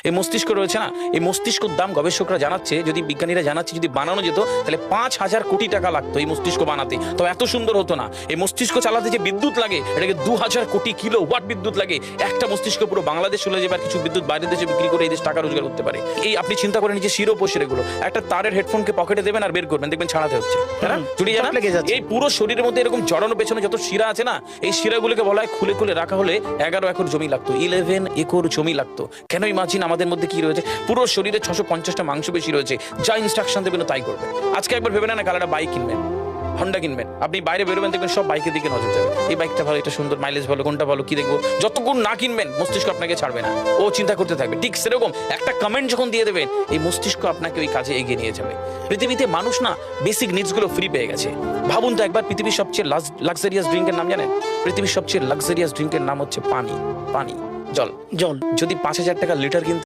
এই মস্তিষ্ক রয়েছে না, এই মস্তিষ্কর দাম গবেষকরা জানাচ্ছে, যদি বিজ্ঞানীরা জানাচ্ছে যদি বানানো যেত তাহলে 5,000 কোটি টাকা লাগতো এই মস্তিষ্ক বানাতে, তো এত সুন্দর হতো না। এই মস্তিষ্ক চালাতে যে বিদ্যুৎ লাগে এটাকে 2,000 কোটি কিলো ওয়াট বিদ্যুৎ লাগে। একটা মস্তিষ্ক পুরো বাংলাদেশ চলে যাবে, আর কিছু বিদ্যুৎ বাইরের দেশে বিক্রি করে এই দেশ টাকা রোজগার করতে পারে। এই আপনি চিন্তা করেন যে শিরোপশিরাগুলো, একটা তারের হেডফোনকে পকেটে দেবেন আর বের করবেন, দেখবেন ছাড়াতে হচ্ছে, তাই না? জুড়িয়ে জানা এই পুরো শরীরের মধ্যে এরকম জড়ানো পেছনে যত শিরা আছে না, এই শিরাগুলোকে বলা হয় খুলে খুলে রাখা হলে 11 একর জমি লাগতো, 11 একর জমি লাগতো। কেন ইমাজিন আমাদের মধ্যে কি রয়েছে, পুরো শরীরে 650টা মাংসপেশি রয়েছে, যা ইনস্ট্রাকশন দেবেন তাই করবে। আজকে একবার ভেবে না কাল একটা বাইক কিনবেন, হন্ডা কিনবেন, আপনি বাইরে বেরোবেন দেখবেন সব বাইকের দিকে নজর যাবে, এই বাইকটা ভালো, এটা সুন্দর, মাইলেজ ভালো, কোনটা ভালো, কি দেখবো। যতক্ষণ না কিনবেন মস্তিষ্ক আপনাকে ছাড়বে না, ও চিন্তা করতে থাকবে। ঠিক সেরকম একটা কমেন্ট যখন দিয়ে দেবেন এই মস্তিষ্ক আপনাকে ওই কাজে এগিয়ে নিয়ে যাবে। পৃথিবীতে মানুষ না বেসিক নিডস গুলো ফ্রি পেয়ে গেছে। ভাবুন তো একবার, পৃথিবীর সবচেয়ে লাক্সারিয়াস ড্রিঙ্কের নাম জানেন? পৃথিবীর সবচেয়ে লাক্সারিয়াস ড্রিঙ্কের নাম হচ্ছে পানি, পানি, জল। জল যদি 5,000 টাকা লিটার কিনতে